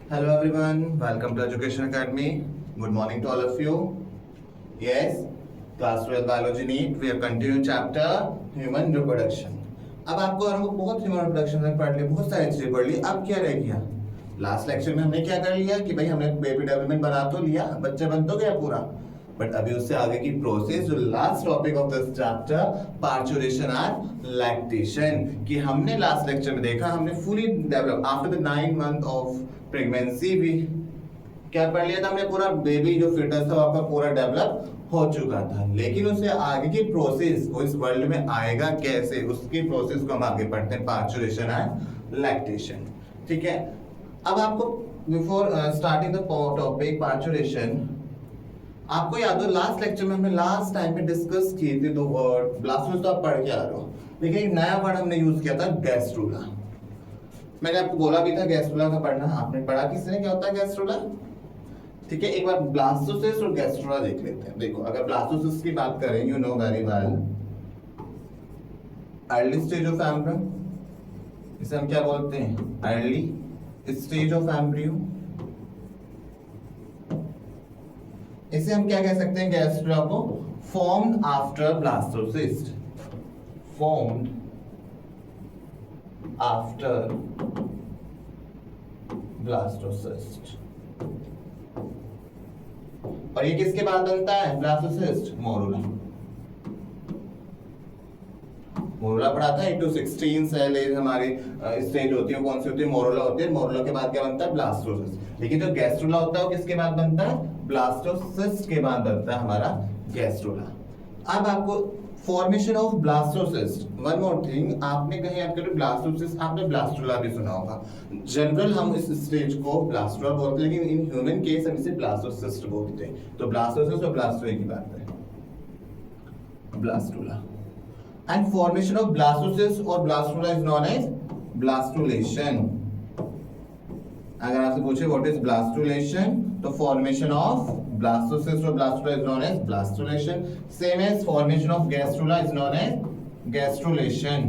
Hello everyone, welcome to Education Academy. Good morning to all of you. Yes, class 12 biology NEET. We are continuing chapter human reproduction. अब आपको हमको बहुत human reproduction में पढ़ लिया, बहुत सारी चीजें पढ़ ली. अब क्या रह गया? लास्ट लेक्चर में हमने क्या कर लिया कि भाई हमने बेबी डेवलपमेंट बना तो लिया, बच्चा बन तो गया पूरा, बट अभी उससे आगे की प्रोसेस जो last topic of this chapter parturition and lactation कि हमने लास्ट लेक्चर में देखा, हमने fully develop after the 9 month of pregnancy भी क्या पढ़ लिया था हमने, पूरा बेबी जो फिटस था आपका पूरा डेवलप हो चुका था, लेकिन उससे आगे की प्रोसेस वो इस वर्ल्ड में आएगा कैसे, उसकी प्रोसेस को हम आगे पढ़ते हैं, पार्चुरेशन एंड लैक्टेशन. ठीक है, अब आपको before starting the topic parturition, आपको याद हो लास्ट लेक्चर में हमने लास्ट टाइम पे डिस्कस किए थे दो वर्ड, ब्लास्टोस तो आप पढ़ के आ रहे हो, लेकिन एक नया वर्ड हमने यूज किया था गैस्ट्रुला. मैंने आपको बोला भी था गैस्ट्रुला का पढ़ना, आपने पढ़ा किसने क्या होता है गैस्ट्रुला. ठीक है, एक बार ब्लास्टोसिस और गैस्ट्रुला देख लेते हैं. देखो अगर ब्लास्टोसिस की बात करें, you know very well, early stage of embryo, इसे हम क्या बोलते हैं, अर्ली स्टेज ऑफ एम्ब्रियो. इसे हम क्या कह सकते हैं गैस्ट्रुला को, formed after blastocyst, formed after blastocyst. और ये किसके बाद बनता है ब्लास्टोसिस्ट, मोरुला. मोरुला पढ़ा था 8 to 16 सेल हमारी स्टेज होती है, कौन सी होती है, मोरुला होती है. मोरुला के बाद क्या बनता है ब्लास्टोसिस्ट. लेकिन जो गैस्ट्रुला होता है वो किसके बाद बनता है, ब्लास्टोसिस्ट के बाद बनता है हमारा गैस्ट्रुला. अब आपको formation of blastocyst, one more thing, आपने कहीं आपके ब्लास्टोसिस्ट, आपने ब्लास्टुला भी सुना होगा. जनरल हम इस स्टेज को ब्लास्टुला बोलते हैं, लेकिन इन ह्यूमन केस हम इसे ब्लास्टोसिस्ट बोलते हैं. तो ब्लास्टोसिस्ट और ब्लास्टुला की बात है, blastula. And formation of blastocyst और blastula is known as blastulation. अगर आपसे पूछे व्हाट इज ब्लास्टुलेशन, तो formation of blastocyst or blastula is known as blastulation. Same as formation of gastrula is known as gastrulation.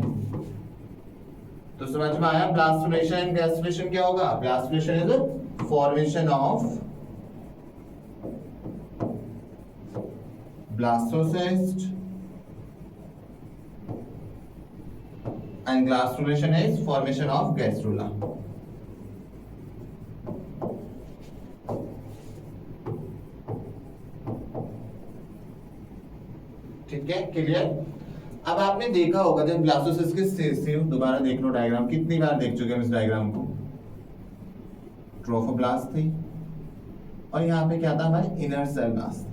तो समझ में आया, blastulation and gastrulation क्या होगा. Blastulation is the formation of blastocyst and gastrulation is formation of gastrula. ठीक है, clear. अब आपने देखा होगा जब ब्लास्टोसिस्ट के स्टेज से, दोबारा देख लो डायग्राम, कितनी बार देख चुके हम इस डायग्राम को. ट्रोफोब्लास्ट थी और यहाँ पे क्या था हमारे inner cell mass,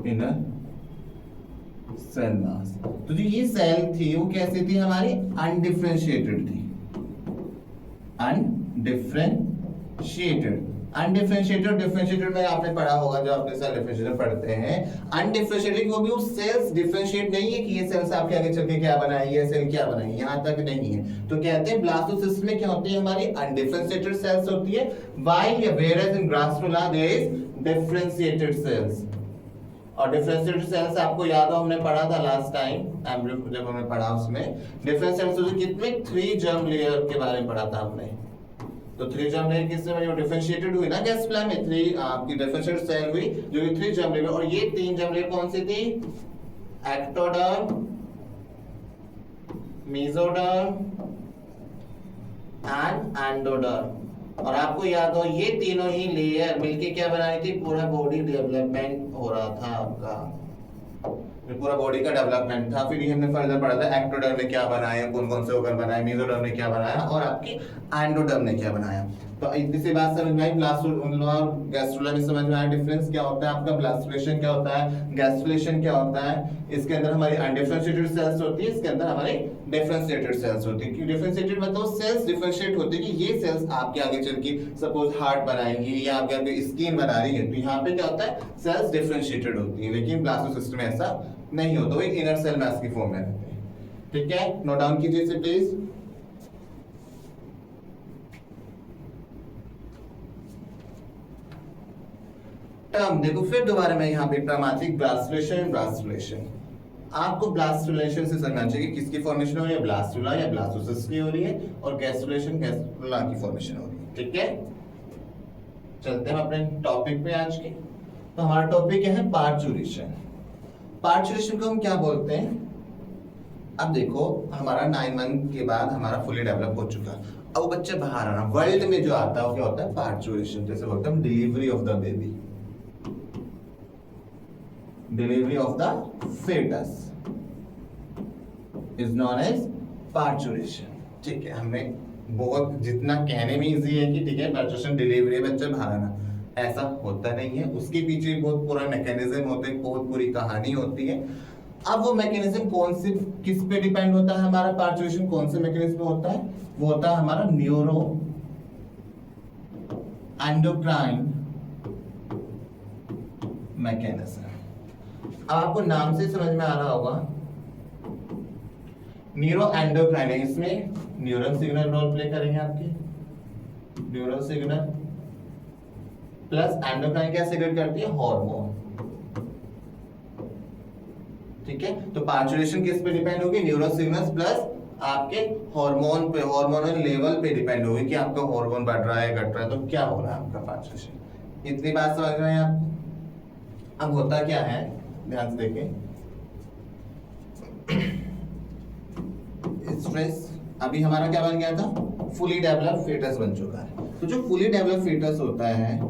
inner cell mass. तो जो ये सेल थी वो कैसी थी हमारी, अनडिफरेंशिएटेड थी, अनडिफरेंशिएटेड. अनडिफरेंशिएटेड डिफरेंशिएटेड में आपने पढ़ा होगा, जो आपने सेल डिफरेंशिएशन पढ़ते हैं. अनडिफरेंशिएटेड वो भी वो सेल्स डिफरेंशिएट नहीं है कि ये सेल्स आपके आगे चल के क्या बनाएगी, ये सेल क्या बनाएगी, यहां तक नहीं है. तो कहते हैं ब्लास्टोसिस्ट में क्या होती है हमारी, अनडिफरेंशिएटेड सेल्स होती है, while whereas in gastrula there is differentiated cells. और डिफरेंशिएटेड सेल्स आपको याद हो हमने पढ़ा था लास्ट टाइम एम्ब्रियो जब हमने पढ़ा, उसमें डिफरेंशिएटेड सेल्स कितने 3 जर्म लेयर के बारे में पढ़ा था हमने. तो 3 जर्म लेयर किससे बनी, डिफरेंशिएटेड हुई ना गैस्ट्रुला में, 3 आपकी डिफरेंशिएटेड सेल हुई जो कि 3 जर्म लेयर. और ये 3 जर्म लेयर कौन सी थी, एक्टोडर्म, मेसोडर्म एंड एंडोडर्म. और आपको याद हो ये तीनों ही लेयर मिलके क्या बनाई थी, पूरा बॉडी डेवलपमेंट हो रहा था आपका, पूरा बॉडी का डेवलपमेंट था. फिर ये हमने फर्दर पढ़ा था एक्टोडर्म ने क्या बनाया, कौन कौन से ऑर्गन बनाए, मेसोडर्म ने क्या बनाया और आपकी एंडोडर्म ने क्या बनाया. तो इतनी सी बात समझ में आई. ब्लास्टुला और गैस्ट्रुला में समझ में आया डिफरेंस क्या होता है आपका, ब्लास्टुलेशन क्या होता है, गैस्ट्रुलेशन क्या होता है. इसके अंदर हमारी अनडिफरेंशिएटेड सेल्स होती है, इसके अंदर हमारे डिफरेंशिएटेड सेल्स होती है. क्यों डिफरेंशिएटेड, मतलब सेल्स डिफरेंशिएट होते हैं कि ये सेल्स आपके आगे चल के सपोज हार्ट बनाएंगी या आपके आगे स्किन बना रही है, तो यहाँ पे क्या होता है सेल्स डिफरेंशिएटेड होती है. लेकिन ब्लास्टोसिस्ट में ऐसा नहीं होता, वो इनर सेल मास की फॉर्म में रहते हैं. ठीक है, नोट डाउन कीजिए इसे प्लीज. टर्म देखो, फिर दोबारा मैं यहाँ पे टर्म आती है ब्लास्टुलेशन, ब्लास्टुलेशन. आपको ब्लास्टुलेशन से समझना चाहिए कि किसकी फॉर्मेशन हो रही है, ब्लास्टुला या ब्लास्टोसिस्ट की हो रही है, और गैस्ट्रुलेशन गैस्ट्रुला की फॉर्मेशन हो रही है। ठीक है, चलते हैं अपने टॉपिक पे आज के। तो हमारा टॉपिक क्या है, पार्चुरेशन। पार्चुरेशन को हम क्या बोलते हैं, अब देखो हमारा 9 मंथ के बाद हमारा फुली डेवलप हो चुका, अब बच्चे बाहर आना, वर्ल्ड में जो आता है वो क्या होता है, पार्चुरेशन। जैसे बोलते हैं delivery of the baby, delivery of the fetus is known as parturition। ठीक है, हमने बहुत जितना कहने में इजी है कि ठीक है पार्चुरेशन डिलीवरी बच्चे बाहर आना, ऐसा होता नहीं है, उसके पीछे बहुत पूरा मैकेनिज्म होता है, बहुत पूरी कहानी होती है। अब वो मैकेनिज्म कौन से किस पे डिपेंड होता है, हमारा पार्चुरेशन कौन से मैकेनिज्म होता है, वो होता है हमारा न्यूरो एंडोक्राइन मैकेनिज्म। अब आपको नाम से समझ में आ रहा होगा, न्यूरो एंडोक्राइन है, इसमें न्यूरल सिग्नल रोल प्ले करेंगे आपके, न्यूरल सिग्नल प्लस एंडोक्राइन क्या सिग्नल करती है, हार्मोन। ठीक है, तो पार्चुरेशन किस पे डिपेंड होगी, न्यूरो सिग्नल्स प्लस आपके हार्मोन पे, हार्मोनल लेवल पे डिपेंड होगी कि आपका हार्मोन बढ़ रहा है घट रहा है, तो क्या हो रहा है आपका पार्चुरेशन। इतनी बात समझ रहे हैं आप। अब होता क्या है, ध्यान से देखें, स्ट्रेस अभी हमारा क्या बन गया था, फुली डेवलप्ड fetus बन चुका है। तो जो फुली डेवलप्ड fetus होता है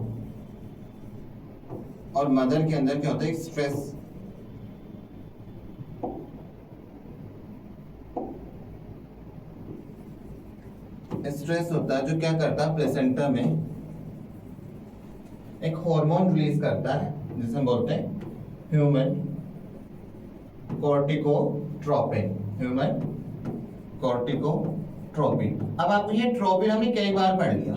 और मदर के अंदर क्या होता है, स्ट्रेस, स्ट्रेस होता है जो क्या करता है, प्लेसेंटा में एक हार्मोन रिलीज करता है जिसे हम बोलते हैं ह्यूमन कॉर्टिकोट्रोपिन, ह्यूमन कॉर्टिकोट्रोपिन। अब आपको ये ट्रोपिन हमने कई बार पढ़ लिया।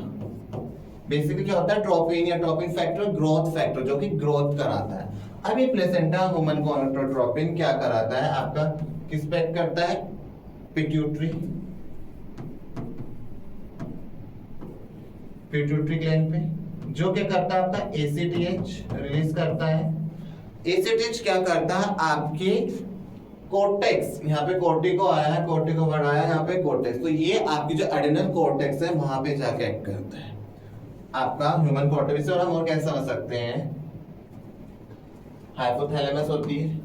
बेसिकली क्या होता है, ट्रोपिन या ट्रोपिन फैक्टर, ग्रोथ फैक्टर जो कि ग्रोथ कराता है। अब ये प्लेसेंटा ह्यूमन कॉर्टिकोट्रोपिन क्या कराता है आपका, किस पे एक्ट करता है, पिट्यूटरी, पिट्यूटरी ग्लैंड पे, जो क्या करता है आपका ACTH रिलीज करता है। ACTH क्या करता है, आपके कोर्टेक्स, यहाँ पे कोर्टिको आया है, कोर्टिको बढ़ाया, यहाँ पे कोर्टेक्स, तो ये आपकी जो एडेनल कोर्टेक्स है वहां पे जाके एक्ट करता है आपका ह्यूमन कॉर्टेक्स। और हम और कैसे समझ सकते हैं, हाइपोथैलेमस होती है,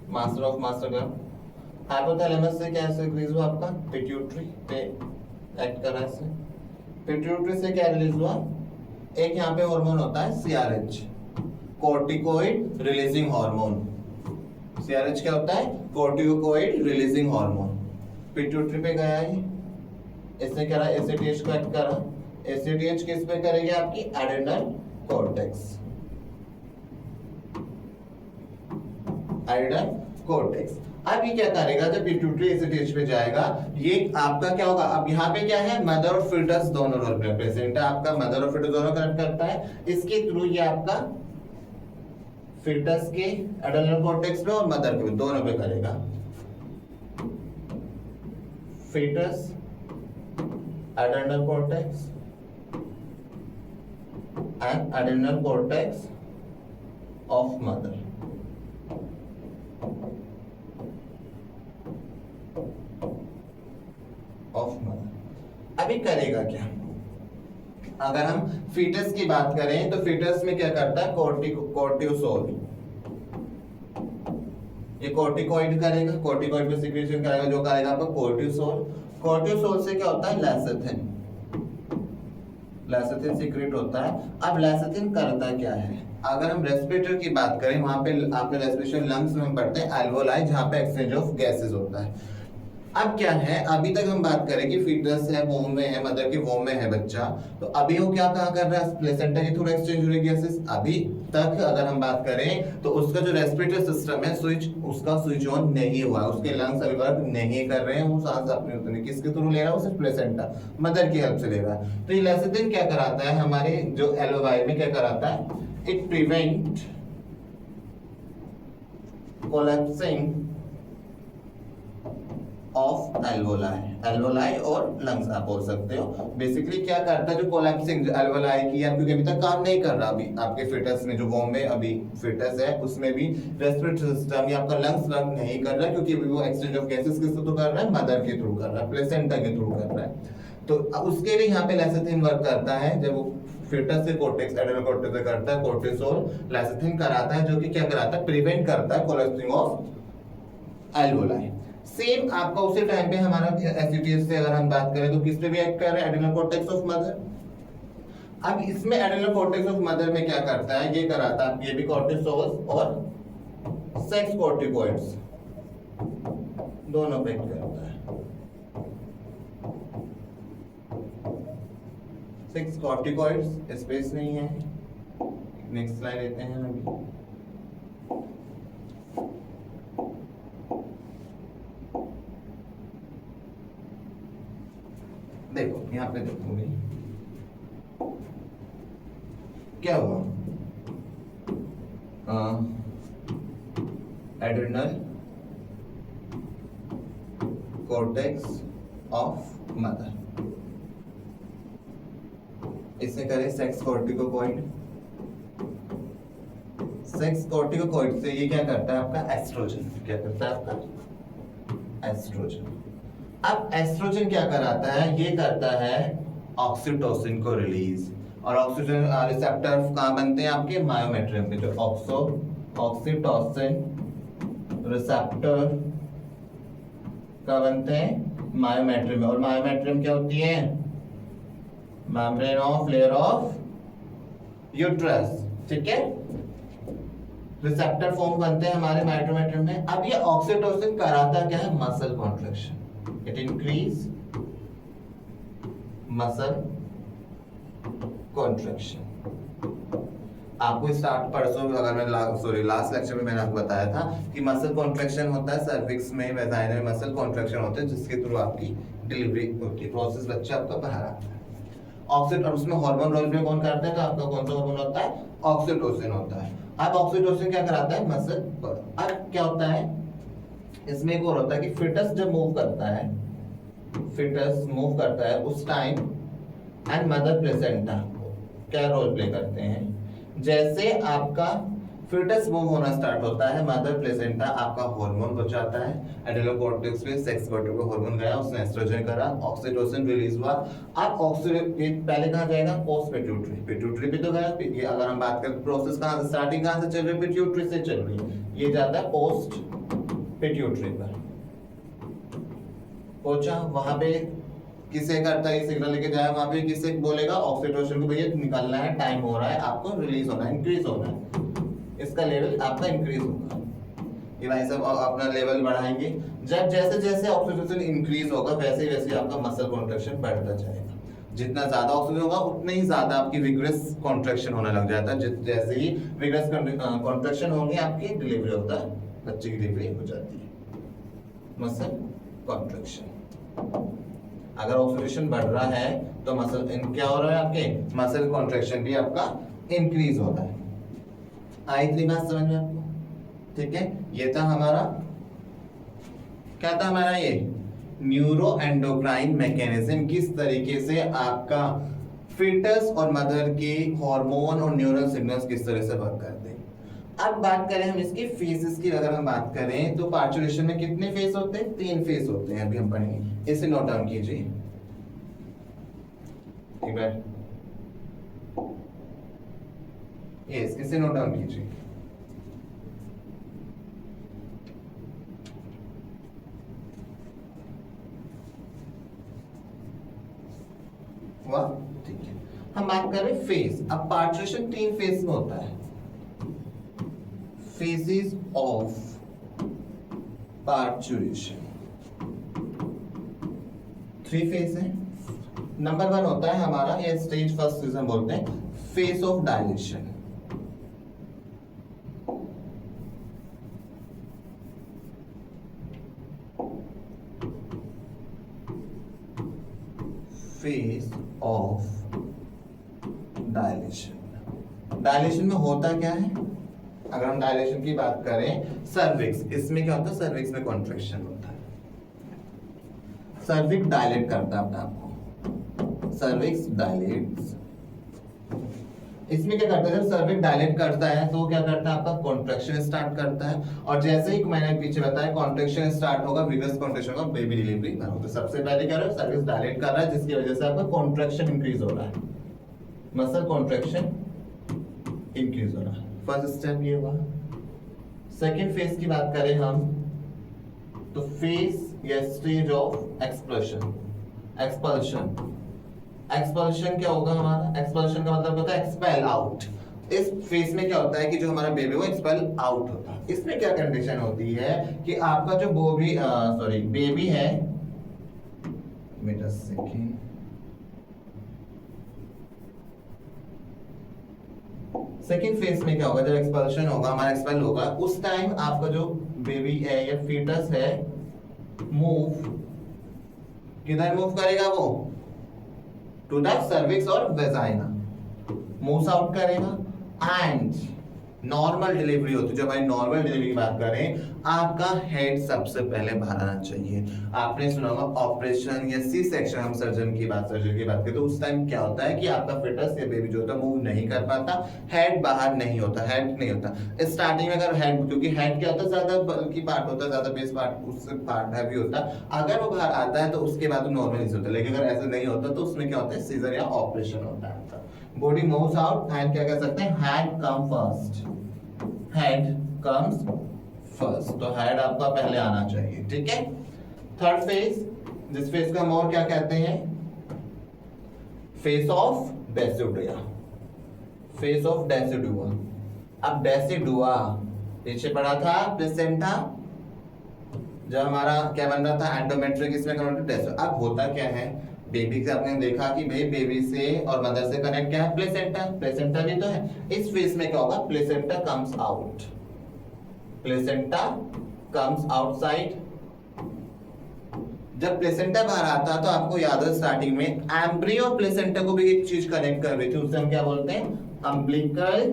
मास्टर ऑफ मास्टरग्राम, हाइपोथैलेमस से कैसे रिलीज हुआ आपका, पिट्यूटरी पे एक्ट कर रहा है, पिट्यूटरी से क्या रिलीज हुआ, एक यहाँ पे हार्मोन होता है CRH, कॉर्टिकोइड रिलीजिंग हार्मोन। CRH क्या होता है, कॉर्टिकोइड रिलीजिंग हार्मोन। पिट्यूटरी पे गया है, इसने क्या रहा, ACTH को एक्ट करा, ACTH किस पे करेगी, आपकी एडेनल कॉर्टेक्स, एडेनल कॉर्टेक्स। अब ये क्या करेगा, जब पिट्यूटरी ACTH पे जाएगा, ये आपका क्या होगा, अब यहाँ पे क्या है, मदर और fetus दोनों रोल प्ले, प्लेसेंटा आपका मदर और fetus दोनों कनेक्ट करता है, इसके थ्रू ये आपका fetus के एडेनल कॉर्टेक्स पे और मदर के दोनों पे करेगा। fetus adrenal cortex and adrenal cortex of mother. अभी करेगा क्या, अगर हम फीटस की बात करें तो फीटस में क्या करता है, कोर्टिसोल, ये कोर्टिकोइड करेगा, कोर्टिकोइड पे सिक्रीशन करेगा, जो करेगा आपका कोर्टिसोल। कोर्टिसोल से क्या होता है, लैसेथिन, लैसेथिन सीक्रेट होता है। अब लैसेथिन करता क्या है, अगर हम रेस्पिरेटर की बात करें, वहां पे आपने रेस्पिरेशन लंग्स में हम पढ़ते हैं एल्वोलाई, जहां पे एक्सचेंज ऑफ गैसेस होता है। अब क्या है, अभी तक हम बात करें कि फीटस है, वोम में है, मदर के वोम में है बच्चा, तो अभी वो क्या कहा कर रहा है, प्लेसेंटा के थ्रू एक्सचेंज हो रही गैसेस। अभी तक अगर हम बात करें तो उसका जो रेस्पिरेटरी सिस्टम है, उसका स्विच ऑन नहीं हुआ, उसके लंग्स अभी वर्क नहीं कर रहे हैं, वो सांस अपने उतने किसके थ्रू ले रहा है, वो सिर्फ प्लेसेंटा मदर की हेल्प से ले रहा है। तो ये लैसेथिन क्या कराता है, हमारे जो एल्वोलाई में क्या कराता है, it prevent collapsing of alveoli और लंग्स आप बोल सकते हो। बेसिकली क्या करता है, जो कोलैप्सिंग एल्वोलाई की है क्योंकि अभी तक काम नहीं कर रहा, अभी आपके फिटस में जो वॉम में अभी फिटस है उसमें भी रेस्पिरेटरी सिस्टम या आपका लंग्स वर्क नहीं कर रहा क्योंकि अभी वो एक्सचेंज ऑफ गैसेस किससे तो कर रहा है, मदर के थ्रू कर रहा है, प्लेसेंटा के थ्रू कर रहा है। तो उसके लिए यहाँ पे लेसिथिन वर्क करता है, जब वो फिटस से कोर्टेक्स एडेनोकोर्टेक्स से करता है, कोर्टिसोल लेसिथिन कराता है जो कि क्या कराता है, प्रिवेंट करता है कोलैप्सिंग ऑफ एल्वोलाई। सेम आपका उसी टाइम पे हमारा एसिटिस से अगर हम बात करें तो किस पे भी एक्ट कर रहा है, एडेनोकोर्टेक्स ऑफ मदर। अब इसमें एडेनोकोर्टेक्स ऑफ मदर में क्या करता है, ये कराता है ये भी कोर्टिसोल और सेक्स कोर्टिकोइड्स दोनों पे एक्ट करता है। 6 कॉर्टिकॉइड्स, स्पेस नहीं है। नेक्स्ट स्लाइड लेते हैं अभी। देखो यहाँ पे देखोगे क्या हुआ, एड्रिनल कॉर्टेक्स ऑफ मदर, इसे करें सेक्स कॉर्टिकोकॉइड। सेक्स कॉर्टिकोकॉइड से ये क्या करता है आपका एस्ट्रोजन, क्या करता है आपका एस्ट्रोजन। अब एस्ट्रोजन क्या कराता है, ये करता है ऑक्सीटोसिन को रिलीज, और ऑक्सीटोसिन रिसेप्टर कहाँ बनते हैं आपके मायोमेट्रियम पे, जो ऑक्सीटोसिन रिसेप्टर कहाँ बनते हैं, मायोमेट्रियम में। और मायोमेट्रियम क्या होती है, membrane of layer of uterus, ठीक है। रिसेप्टर फॉर्म बनते हैं हमारे मायोमेट्रियम में। अब ये ऑक्सीटोसिन कराता क्या है, muscle contraction, it increase muscle contraction. आपको स्टार्ट परसों अगर मैं लास्ट लेक्चर में मैंने आपको बताया था कि मसल कॉन्ट्रैक्शन होता है सर्विक्स में, वेजाइना में मसल कॉन्ट्रैक्शन होते हैं जिसके थ्रू आपकी डिलीवरी होती है, प्रोसेस बच्चा आपका बाहर आता है। ऑक्सीटोसिन, और उसमें हार्मोन रोल प्ले कौन करता है, तो आपका कौन सा हार्मोन होता है, ऑक्सीटोसिन होता है। अब ऑक्सीटोसिन क्या कराता है, मसल। अब क्या होता है इसमें, एक और होता है कि फिटस जब मूव करता है, फिटस मूव करता है उस टाइम एंड मदर प्लेसेंटा क्या रोल प्ले करते हैं। जैसे आपका फिटस मूव होना स्टार्ट होता है, मदर प्लेसेंटा आपका हार्मोन पहुंचाता है, एडेनोकोर्टेक्स में सेक्स कोर्टिको हार्मोन गया, उसने एस्ट्रोजन करा, ऑक्सीटोसिन रिलीज हुआ। अब ऑक्सीटोसिन पहले कहां जाएगा, पोस्ट पिट्यूटरी, पिट्यूटरी पे तो गया। ये अगर हम बात करें प्रोसेस कहां से स्टार्टिंग कहां से चल रही है, पिट्यूटरी से चल रही है, ये जाता है पोस्ट पिट्यूटरी पर पहुंचा, वहां पे किसे करता है सिग्नल लेके जाए, वहां पे किसे बोलेगा ऑक्सीटोसिन को, भैया निकलना है, टाइम हो रहा है, आपको रिलीज होना है, इंक्रीज होना है, इसका लेवल आपका इंक्रीज होगा। ये भाई साहब अपना लेवल बढ़ाएंगे, जब जैसे जैसे ऑक्सीटोसिन इंक्रीज होगा वैसे वैसे आपका मसल कॉन्ट्रैक्शन बढ़ता जाएगा। जितना ज्यादा ऑक्सीजन होगा उतने ही ज्यादा आपकी विग्रस कॉन्ट्रैक्शन होने लग जाता है। जैसे ही विग्रस कॉन्ट्रैक्शन होंगे आपकी डिलीवरी होता है, बच्चे की डिलीवरी हो जाती है, मसल कॉन्ट्रैक्शन। अगर ऑक्सीडेशन बढ़ रहा है तो मसल क्या हो रहा है, आपके मसल कॉन्ट्रैक्शन भी आपका इंक्रीज हो रहा है। आई थी बात समझ में आपको, ठीक है। ये था हमारा, क्या था हमारा, ये न्यूरो एंडोक्राइन मैकेनिज्म, किस तरीके से आपका फिटस और मदर के हार्मोन और न्यूरल सिग्नल्स किस तरह से वर्क करते हैं। अब बात करें हम इसकी फेजेस की, अगर हम बात करें तो पार्चुरेशन में कितने फेज होते हैं, 3 फेज होते हैं, अभी हम पढ़ेंगे, इसे नोट डाउन कीजिए एक बार, यस इसे नोट डाउन कीजिए। ठीक है, हम बात कर रहे हैं फेज। अब पार्चुरेशन 3 फेज में होता है, phases of parturition 3 फेज है। नंबर 1 होता है हमारा, ये स्टेज फर्स्ट जिसे हम बोलते हैं phase of dilation, phase of dilation. Dilation में होता क्या है, अगर हम डायलेशन की बात करें, सर्विक्स, इसमें क्या होता है, सर्विक्स में कॉन्ट्रैक्शन होता है, सर्विक्स डायलेट करता है अपने आप को, सर्विक्स डायलेट्स। इसमें क्या करता है, जब सर्विक्स डायलेट करता है तो क्या करता है, आपका कॉन्ट्रैक्शन स्टार्ट करता है, और जैसे ही मैंने पीछे बताया कॉन्ट्रैक्शन स्टार्ट होगा, विगस कॉन्ट्रैक्शन होगा, बेबी डिलीवरी ना हो। तो सबसे पहले क्या हो रहा है, सर्विक्स डायलेट कर रहा है, जिसकी वजह से आपका कॉन्ट्रैक्शन इंक्रीज हो रहा है, मसल कॉन्ट्रैक्शन इंक्रीज हो रहा है। फर्स्ट स्टेप ये हुआ। सेकेंड फेज की बात करें हम, तो फेज या stage of expression, expulsion. Expulsion क्या होगा हमारा, एक्सपल्शन का मतलब होता है एक्सपेल आउट। इस फेज में क्या होता है कि जो हमारा बेबी वो एक्सपेल आउट होता है। इसमें क्या कंडीशन होती है कि आपका जो बेबी है, सेकेंड फेज में क्या होगा, जब एक्सपल्शन होगा, हमारा एक्सपेल होगा, उस टाइम आपका जो बेबी है या फीटस है मूव, किधर मूव करेगा वो, टू द सर्विक्स और वेजाइना, मूव्स आउट करेगा। एंड नॉर्मल डिलीवरी होती है, जो हमारी नॉर्मल डिलीवरी की बात करें, आपका हेड सबसे पहले बाहर आना चाहिए। आपने सुना होगा ऑपरेशन या सी सेक्शन, हम सर्जन की बात करें तो उस टाइम क्या होता है कि आपका फिटस या बेबी जो होता है मूव नहीं कर पाता, हेड बाहर नहीं होता, हेड नहीं होता स्टार्टिंग में। अगर हेड, क्योंकि हेड क्या होता है, ज्यादा बल्की पार्ट होता है, ज्यादा बेस पार्ट, उससे पार्ट हैवी होता है, अगर वो बाहर आता है तो उसके बाद नॉर्मल होता है। लेकिन अगर ऐसा नहीं होता तो उसमें क्या होता है, सीजर या ऑपरेशन होता है। बॉडी मूव्स आउट एंड क्या कह सकते हैं, head come first, head comes first, तो हेड आपका पहले आना चाहिए, ठीक है। थर्ड फेज, जिस फेज का हम और क्या कहते हैं, phase of decidua, phase of decidua. अब डेसिडुआ पीछे पड़ा था प्लेसेंटा, जब हमारा क्या बन रहा था, एंडोमेट्रियम, इसमें कन्वर्ट टू डेसिडुआ। अब होता क्या है, बेबी से आपने देखा कि भाई बेबी से और मदर से कनेक्ट क्या है, प्लेसेंटा, प्लेसेंटा भी तो है। इस फेज में क्या होगा, placenta comes out, placenta comes outside. जब प्लेसेंटा बाहर आता है तो आपको याद है स्टार्टिंग में एम्ब्रियो और प्लेसेंटा को भी एक चीज कनेक्ट कर रही थी, उसे हम क्या बोलते हैं, अम्बिलिकल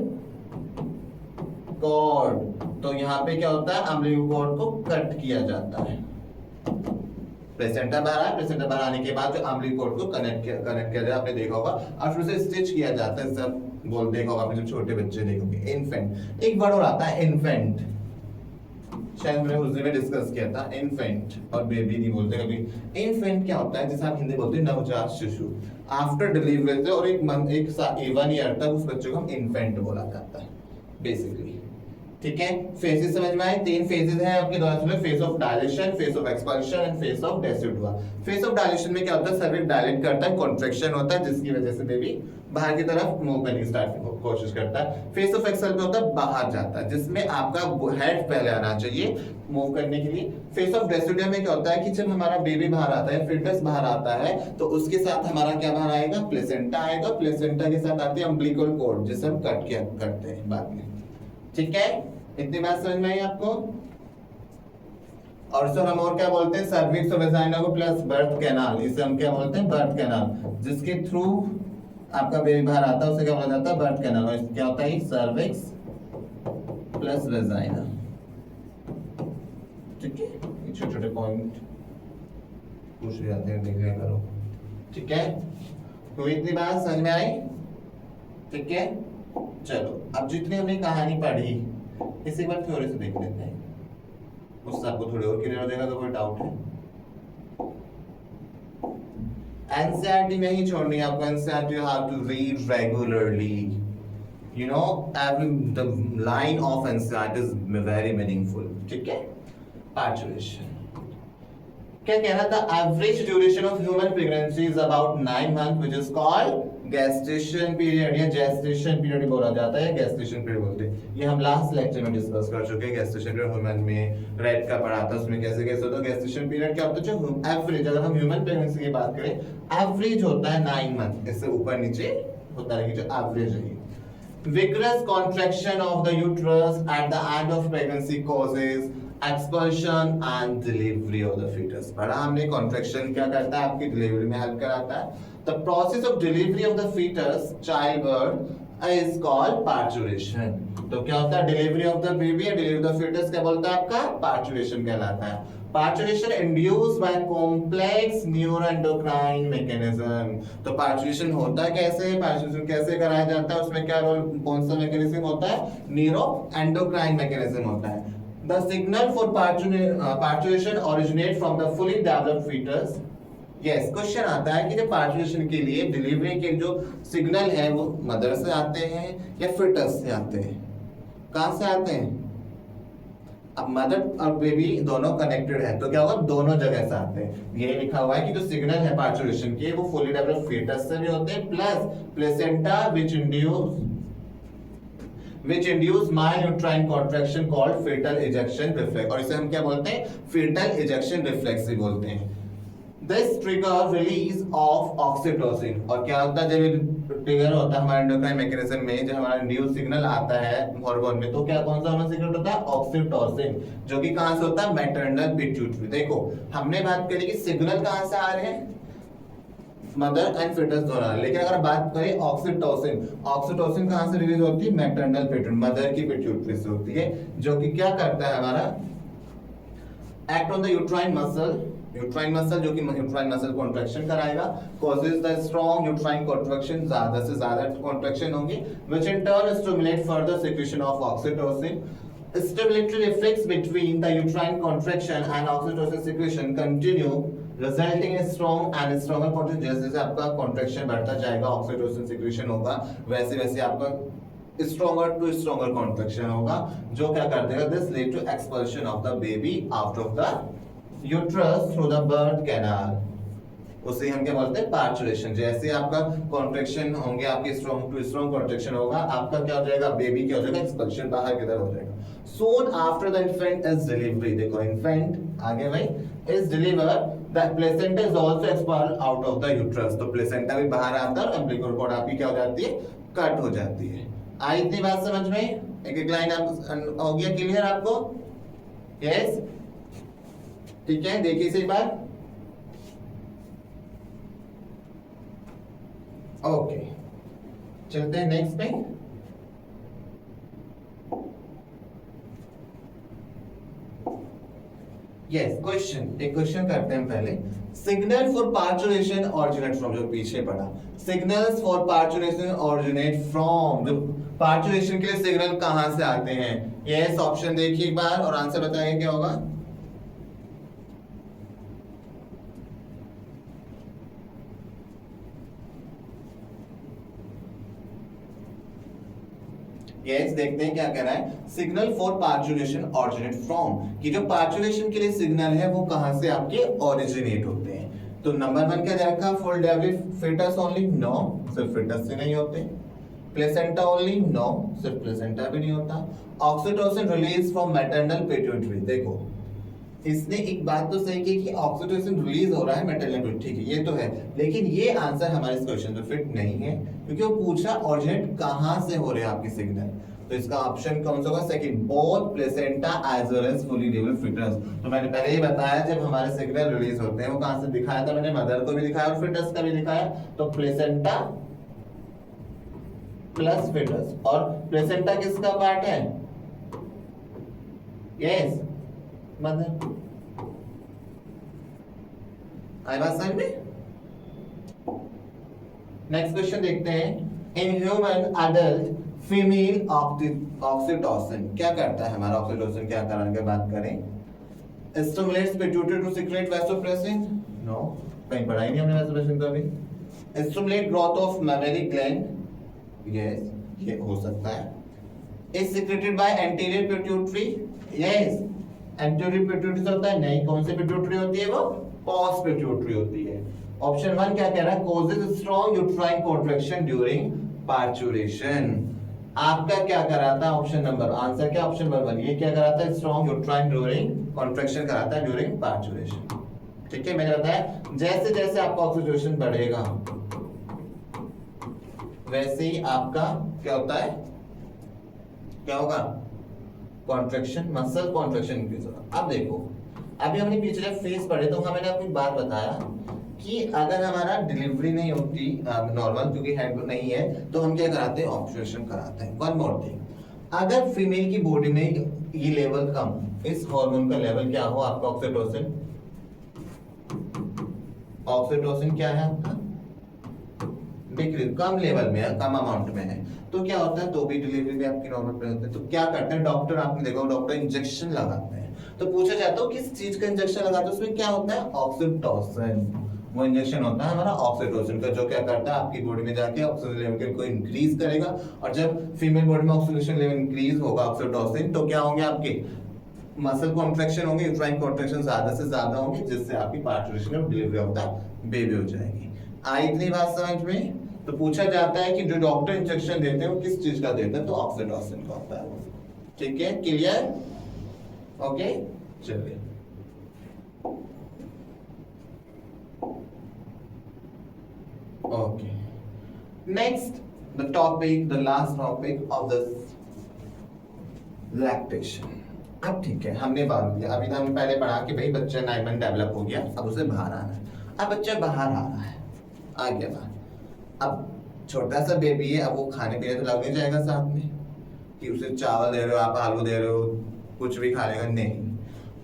कॉर्ड। तो यहाँ पे क्या होता है, अम्बिलिकल कॉर्ड को कट किया जाता है। प्लेसेंटा बाहर आया, प्लेसेंटा बाहर आने के बाद जो अम्बिलिकल कॉर्ड को कनेक्ट किया जाए, आपने देखा होगा, और फिर उसे स्टिच किया जाता है। सब बोल देखा होगा आपने, जब छोटे बच्चे देखोगे, इन्फेंट, एक वर्ड और आता है इन्फेंट, शायद मैंने उस दिन में डिस्कस किया था। इन्फेंट और बेबी नहीं बोलते कभी। इन्फेंट क्या होता है, जैसे आप हिंदी बोलते हैं नवजात शिशु, आफ्टर डिलीवरी से और एक 1 ईयर तक उस बच्चे को हम इन्फेंट बोला जाता है बेसिकली, ठीक है। फेजेस समझ में आए, 3 फेजेस हैं आपके द्वारा सुने, phase of dilation, phase of expansion and phase of decidua. Phase of dilation में क्या होता है, सर्विक्स डायलेट करता है, कॉन्ट्रैक्शन होता है, जिसकी वजह से बेबी बाहर की तरफ मूव करने की स्टार्ट कोशिश करता है। फेज ऑफ एक्सेल में होता है बाहर जाता है, जिसमें आपका हेड पहले आना चाहिए मूव करने के लिए। फेज ऑफ डेसिडुआ में क्या होता है कि जब हमारा बेबी बाहर आता है, फिटस बाहर आता है, तो उसके साथ हमारा क्या बाहर आएगा, प्लेसेंटा आएगा, प्लेसेंटा के साथ आती है अम्बिलिकल कॉर्ड, जिसे हम करते हैं बाद में, ठीक है। इतनी बात समझ में आई आपको। और सर हम और क्या बोलते हैं, सर्विक्स और वेजाइना को प्लस बर्थ कैनाल, इसे हम क्या बोलते हैं, बर्थ कैनाल, जिसके थ्रू आपका बेबी बाहर आता है, उसे क्या बोला जाता है, बर्थ कैनाल। और क्या होता है, सर्विक्स प्लस वेजाइना, ठीक है। छोटे छोटे पॉइंट पूछ जाते हैं, देख लिया करो, ठीक है। तो इतनी बात समझ में आई, ठीक है। चलो अब जितनी हमने कहानी पढ़ी, इसी बार थ्योरी से देख लेते हैं, उससे आपको थोड़ी और क्लियर हो जाएगा। तो कोई डाउट है, एनसीईआरटी नहीं छोड़नी है आपको, NCERT you have to read regularly, you know, every the line of NCERT is very meaningful, ठीक है। पार्चुरेशन क्या कह रहा था, average duration of human pregnancy is about 9 month, which is called gestation period, या जेस्टेशन पीरियड बोला जाता है, गेस्टेशन पीरियड बोलते हैं। ये हम लास्ट लेक्चर में डिस्कस कर चुके हैं। गेस्टेशन पीरियड ह्यूमन में रेड का पढ़ा था, उसमें कैसे कैसे होता है। गेस्टेशन पीरियड क्या होता है, जो एवरेज, अगर हम ह्यूमन प्रेगनेंसी की बात करें, एवरेज होता है 9 मंथ, इससे ऊपर नीचे होता है, जो एवरेज है। Vigorous contraction of the uterus at the end of pregnancy causes expulsion and delivery of the fetus. बड़ा हमने contraction क्या करता है, आपकी डिलीवरी में हेल्प कराता है। The process of delivery of the fetus, childbirth, is called parturition. तो क्या होता है, डिलीवरी ऑफ द बेबी या डिलीवरी ऑफ द fetus क्या बोलता है आपका, parturition कहलाता है। Parturition induced by complex neuroendocrine mechanism. तो पार्चुरेशन होता कैसे, पार्चुरेशन कैसे कराया जाता है, उसमें क्या रोल, कौन सा मैकेनिज्म होता है, न्यूरो एंडोक्राइन मैकेनिज्म होता है। The signal for parturition originate from the fully developed foetus. Yes, question आता है कि जब पार्चुरेशन के लिए डिलीवरी के जो सिग्नल है वो मदर से आते हैं या फिटस से आते हैं, कहां से आते हैं? अब मदर और बेबी दोनों कनेक्टेड है तो क्या होगा, दोनों जगह से आते हैं। ये लिखा हुआ है कि जो सिग्नल है पार्चुरेशन के वो फुली डेवलप्ड फीटस से भी होते हैं, plus placenta which induce myuterine contraction called fetal ejection reflex, और इसे हम क्या बोलते हैं, fetal ejection reflex ही बोलते हैं। This trigger release of oxytocin, और क्या होता है जब ट्रिगर होता है हमारे एंडोक्राइन मैकेनिज्म में, जब हमारा इंड्यूस सिग्नल आता है हार्मोन में, तो क्या कौन सा हार्मोन सिग्नल होता है, ऑक्सीटोसिन, जो कि कहां से होता है, मैटरनल पिट्यूटरी। देखो हमने बात करी कि सिग्नल कहां से आ रहे हैं, मदर एंड फिटस दोनों, लेकिन अगर बात करें ऑक्सीटोसिन, ऑक्सीटोसिन कहां से रिलीज होती है, मैटरनल पिट्यूटरी, मदर की पिट्यूटरी से होती है, जो कि क्या करता है हमारा, act on the uterine muscle, uterine muscle जो कि यूट्राइन मसल कॉन्ट्रैक्शन कराएगा, causes the strong uterine contraction, ज्यादा से ज्यादा कॉन्ट्रैक्शन होंगी, which in turn stimulate further secretion of oxytocin. Stimulatory reflex between the uterine contraction and oxytocin secretion continue, resulting in strong and stronger contraction. जैसे जैसे आपका contraction बढ़ता जाएगा, oxytocin secretion होगा, वैसे वैसे आपका stronger to stronger contraction होगा, जो क्या कर देगा, this lead to expulsion of the baby out of the uterus through the birth canal. उसे हम क्या बोलते हैं, पार्चुरेशन। जैसे आपका कॉन्ट्रैक्शन होंगे, आपके स्ट्रॉन्ग टू स्ट्रॉन्ग कॉन्ट्रैक्शन होगा, आपका क्या हो जाएगा, बेबी क्या हो जाएगा, एक्सपल्शन, बाहर की तरफ हो जाएगा। Soon after the infant is delivery, देखो infant आगे भाई is delivered, the placenta is also expelled out of the uterus, तो प्लेसेंटा भी बाहर आता है और अम्बिलिकल कॉर्ड आपकी क्या हो जाती है, कट हो जाती है। आई इतनी बात समझ में, एक एक लाइन हो गया क्लियर आपको? यस, ठीक है, देखिए इसे एक बार। ओके, चलते हैं नेक्स्ट पे। यस, क्वेश्चन, एक क्वेश्चन करते हैं पहले। Signal for parturition originate from, जो पीछे पढ़ा, signals for parturition originate from, जो पार्चुरेशन के लिए सिग्नल कहां से आते हैं? यस, ऑप्शन देखिए एक बार और आंसर बताइए क्या होगा। यस, देखते हैं क्या कह रहा है, signal for parturition originate from, कि जो पार्चुरेशन के लिए सिग्नल है वो कहां से आपके ओरिजिनेट होते हैं। तो नंबर 1 क्या दे रखा, full developed foetus only, no, सिर्फ फीटस से नहीं होते। प्लेसेंटा ओनली, नो, सिर्फ प्लेसेंटा भी नहीं होता। Oxytocin release from maternal pituitary, देखो इसने एक बात तो सही की कि ऑक्सीटोसिन रिलीज हो रहा है मैटरनल पिट्यूटरी, ठीक है ये तो है, लेकिन ये आंसर हमारे इस क्वेश्चन में फिट नहीं है, क्योंकि वो पूछा ओरिजिनेट कहां से हो रहे हैं आपके सिग्नल। तो इसका ऑप्शन कौन सा होगा, second, both placenta as well as fully developed foetus. तो मैंने पहले ही बताया जब हमारे सिग्नल रिलीज होते हैं वो कहां से दिखाया था, मैंने मदर को भी दिखाया और फीटस का भी दिखाया, तो प्लेसेंटा प्लस फीटस, और प्लेसेंटा किसका पार्ट है, यस मदर। आई बात समझ में? नेक्स्ट क्वेश्चन देखते हैं। In human adult female oxytocin क्या करता है, हमारा ऑक्सीटोसिन क्या कराने की बात करें, stimulates pituitary to secrete vasopressin, no, कहीं पढ़ा ही नहीं हमने वैसोप्रेसिन का भी। Stimulate growth of mammary gland, yes ये हो सकता है। Is secreted by anterior pituitary, yes anterior pituitary से होता है, नहीं, कौन सी पिट्यूटरी होती है वो, पोस्ट पिट्यूटरी होती है। ऑप्शन 1 क्या कह रहा है, causes strong uterine contraction during parturition, आपका क्या कराता है, ऑप्शन नंबर, आंसर क्या, ऑप्शन नंबर 1, ये क्या कराता है, स्ट्रॉन्ग यूट्राइन ड्यूरिंग कॉन्ट्रैक्शन कराता है ड्यूरिंग पार्चुरेशन। ठीक है, मैंने बताया जैसे जैसे आपका ऑक्सीटोसिन बढ़ेगा वैसे ही आपका क्या होता है, क्या होगा, कॉन्ट्रैक्शन, मसल कॉन्ट्रैक्शन इंक्रीज होगा। अब देखो, अभी हमने पिछले फेज पढ़े तो मैंने आपको एक बात बताया कि अगर हमारा डिलीवरी नहीं होती नॉर्मल, क्योंकि हेड नहीं है, तो हम क्या कराते हैं, ऑब्जर्वेशन कराते हैं। वन मोर थिंग, अगर फीमेल की बॉडी में ये लेवल कम, इस हार्मोन का लेवल क्या हो आपका, ऑक्सीटोसिन, ऑक्सीटोसिन क्या है आपका, डिक्रीज, कम लेवल में है, कम अमाउंट में है, तो क्या होता है, तो भी डिलीवरी भी आपकी नॉर्मल पे होती है। तो क्या करते हैं डॉक्टर, आपने देखा डॉक्टर इंजेक्शन लगाते हैं। तो पूछा जाता है किस चीज का इंजेक्शन लगाते हैं, उसमें क्या होता है, ऑक्सीटोसिन। वो इंजेक्शन होता है हमारा ऑक्सीटोसिन का, जो क्या करता है आपकी बॉडी में जाके ऑक्सीजन लेवल को इंक्रीज करेगा। और जब फीमेल बॉडी में ऑक्सीजन लेवल इंक्रीज होगा ऑक्सीटोसिन, तो क्या होंगे आपके मसल कॉन्ट्रैक्शन होंगे, यूट्राइन कॉन्ट्रैक्शन ज्यादा से ज्यादा होंगे, जिससे आपकी पार्टुरेशन और डिलीवरी ऑफ द बेबी हो जाएगी। आई इतनी बात समझ में? तो पूछा जाता है कि जो डॉक्टर इंजेक्शन देते हैं वो किस चीज का देते हैं, तो ऑक्सीटोसिन का होता है। ठीक है, क्लियर? ओके, चलिए okay, next the topic, the last topic of this lactation. अब ठीक है, हमने बात किया, अभी तो हमने पहले पढ़ा कि भाई बच्चा 9 मंथ डेवलप हो गया, अब उसे बाहर आना है। अब बच्चा बाहर आ रहा है, आ गया बाहर, अब छोटा सा बेबी है, अब वो खाने पीने तो लग नहीं जाएगा साथ में, कि उसे चावल दे रहे हो आप, आलू दे रहे हो, कुछ भी खा लेगा, नहीं,